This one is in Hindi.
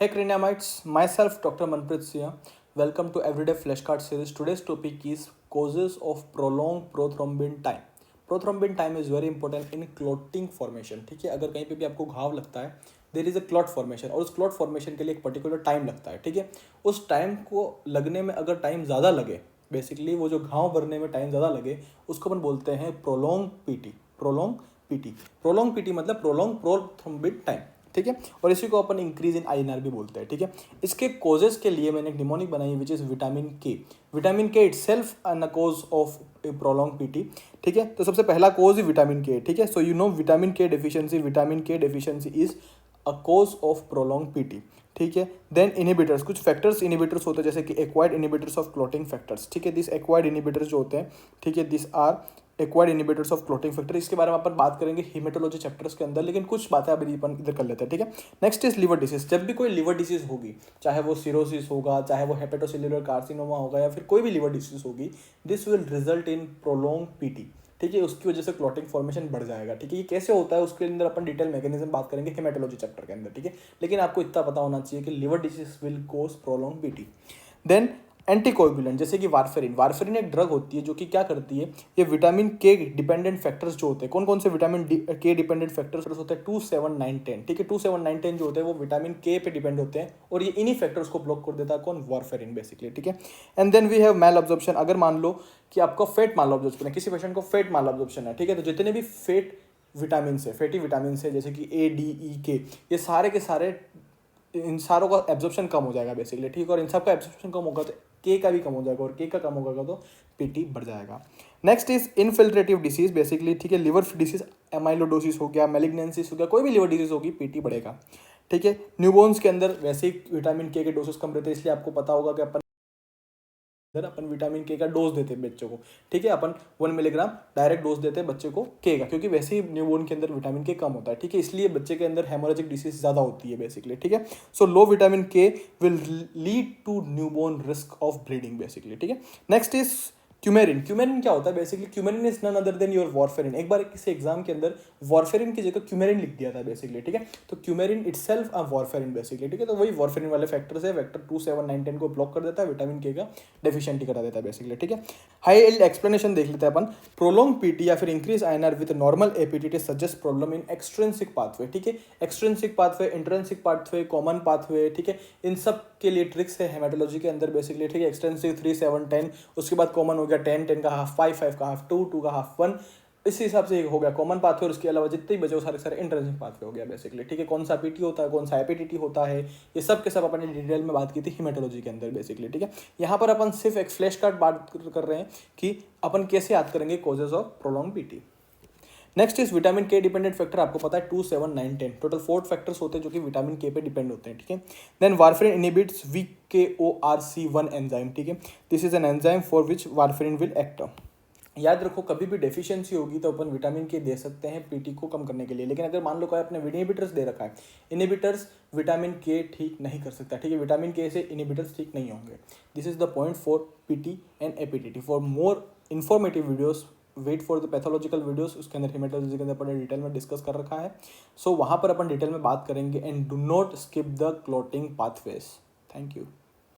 Hey Craniamites, myself Dr. Manpreet Sia. Welcome to Everyday Flashcard series. Today's topic is causes of prolonged prothrombin time. Prothrombin time is very important in clotting formation. ठीक है, अगर कहीं पे भी आपको घाव लगता है there is a clot formation और उस क्लॉट फॉर्मेशन के लिए एक पर्टिकुलर टाइम लगता है. ठीक है, उस टाइम को लगने में अगर टाइम ज़्यादा लगे, बेसिकली वो जो घाव भरने में टाइम ज़्यादा लगे उसको अपन बोलते हैं प्रोलॉन्ग पीटी. प्रोलॉन्ग पीटी मतलब प्रोलॉन्ग प्रोथ्रोम्बिन टाइम. ठीक है, और इसी को अपन इंक्रीज इन आईएनआर भी बोलते हैं. ठीक है, इसके कोजेस के लिए मैंने एक निमोनिक बनाई which is vitamin K. Vitamin K itself a cause of prolong PT. ठीक है, तो सबसे पहला कोज ही विटामिन के. ठीक है, so you know vitamin K deficiency is a cause of prolong PT. ठीक है, देन इनिबिटर्स, कुछ फैक्टर्स इनिबिटर्स होते हैं जैसे कि acquired inhibitors of clotting factors. ठीक है, दिस एक्वायर्ड इनिबिटर्स जो होते हैं, ठीक है, this are acquired inhibitors of clotting factor. इसके बारे में अपन बात करेंगे हीमेटोलॉजी चैप्टर्स के अंदर, लेकिन कुछ बातें अभी अपन इधर कर लेते हैं. ठीक है, नेक्स्ट इज लिवर डिसीज. जब भी कोई लिवर डिसीज होगी, चाहे वो सिरोसिस होगा, चाहे वो हेपेटोसेल्युलर कार्सिनोमा होगा या फिर कोई भी लिवर डिसीज होगी, this will result in prolong PT. ठीक है, उसकी वजह से क्लॉटिंग फॉर्मेशन बढ़ जाएगा. ठीक है, ये कैसे होता है उसके अंदर अपन डिटेल मैकेनिज्म बात करेंगे हेमेटोलॉजी चैप्टर के अंदर. ठीक है, लेकिन आपको इतना पता होना चाहिए कि liver disease will cause prolong PT. Then anticoagulant जैसे कि वारफेरिन एक ड्रग होती है जो कि क्या करती है, ये विटामिन के डिपेंडेंट फैक्टर्स जो होते हैं, कौन कौन से विटामिन के डिपेंडेंट फैक्टर्स होते हैं, 2, 7, 9, 10. ठीक है, 2, 7, 9, 10 जो होते हैं वो विटामिन के पे डिपेंड होते हैं और ये इन्हीं फैक्टर्स को ब्लॉक कर देता है. कौन? Warfarin basically. ठीक है, and then we have malabsorption. अगर मान लो कि आपको फैट माल अब्जॉर्प्शन है, किसी पेशेंट को फैट माल अब्जॉर्प्शन है, ठीक है, तो जितने भी फैटी विटामिन है जैसे कि ए, डी, ई, के, ये सारे के सारे, इन सारों का एब्जॉर्प्शन कम हो जाएगा बेसिकली. ठीक है, और इन सब का एब्जॉर्प्शन कम होगा तो के का भी कम हो जाएगा और के का कम होगा तो पीटी बढ़ जाएगा. Next is infiltrative disease basically. ठीक है, लिवर डिसीज, एमाइलोडोसिस हो गया, मैलिग्नेंसिस हो गया, कोई भी लिवर डिसीज होगी पीटी बढ़ेगा. ठीक है, न्यूबॉर्न्स के अंदर वैसे ही विटामिन के डोसेस कम रहते हैं, इसलिए आपको पता होगा कि अपन विटामिन के का डोज देते हैं बच्चों को. ठीक है, अपन 1 मिलीग्राम डायरेक्ट डोज देते हैं बच्चे को के का, क्योंकि वैसे ही न्यूबॉर्न के अंदर विटामिन के कम होता है. ठीक है, इसलिए बच्चे के अंदर हेमोरेजिक डिसीज ज़्यादा होती है बेसिकली. ठीक है, so low vitamin K will lead to newborn risk of bleeding basically. ठीक है, नेक्स्ट इज क्यूमेरिन. क्यूमेरिन क्या होता है basically? Coumarin is none other than your warfarin. एक बार किसी एग्जाम के अंदर वारफेरिन की जगह क्यूमेरिन लिख दिया था बेसिकली. ठीक है, तो क्यूमेरिन इटसेल्फ अ वारफेरिन बेसिकली. ठीक है, तो वही वारफेरिन वाले फैक्टर्स है, फैक्टर 2, 7, 9, 10 को ब्लॉक कर देता है, विटामिन के का डेफिशिएंटी करा देता है बेसिकली. ठीक है, हाई एल्ड एक्सप्लेनेशन देख लेते हैं अपन. प्रोलॉन्ग पीटी या फिर increase INR with normal APTT suggest problem in extrinsic pathway. ठीक है, extrinsic pathway, intrinsic pathway, common pathway. ठीक है, इन सब के लिए ट्रिक्स है हेमेटोलॉजी के अंदर बेसिकली. ठीक है, एक्सटेंसिव 3, 7, 10, उसके बाद कॉमन हो गया 10, 10 का हाफ 5, 5 का हाफ 2, 2 का हाफ 1. इसी हिसाब से हो गया कॉमन पाथवे और उसके अलावा जितने भी बचे वो सारे सारे इंट्रिंसिक पाथवे हो गया बेसिकली. ठीक है, कौन सा पीटी होता है, कौन सा एपीटीटी होता है, ये सब के सब अपन ने डिटेल में बात की थी हेमेटोलॉजी के अंदर बेसिकली. ठीक है, यहाँ पर अपन सिर्फ एक फ्लैश कार्ड बात कर रहे हैं कि अपन कैसे याद करेंगे causes of prolong PT. Next is vitamin के डिपेंडेंट फैक्टर. आपको पता है 2, 7, 9, 10 टोटल 4 फैक्टर्स होते हैं जो कि विटामिन के पे डिपेंड होते हैं. ठीक है, then warfarin inhibits VKORC1 enzyme. ठीक है, this is an enzyme for which warfarin will act. याद रखो, कभी भी डेफिशिएंसी होगी तो अपन विटामिन के दे सकते हैं पीटी को कम करने के लिए, लेकिन अगर मान लो कोई अपने इनहिबिटर्स दे रखा है, इनहिबिटर्स विटामिन के ठीक नहीं कर सकता. ठीक है, विटामिन के से इनहिबिटर्स ठीक नहीं होंगे. This is the point for PT and APTT. For more informative videos wait for the pathological videos, उसके अंदर हेमेटोलॉजी के अंदर अपन डिटेल में डिस्कस कर रखा है. सो वहाँ पर अपन डिटेल में बात करेंगे. And do not skip the clotting pathways. Thank you.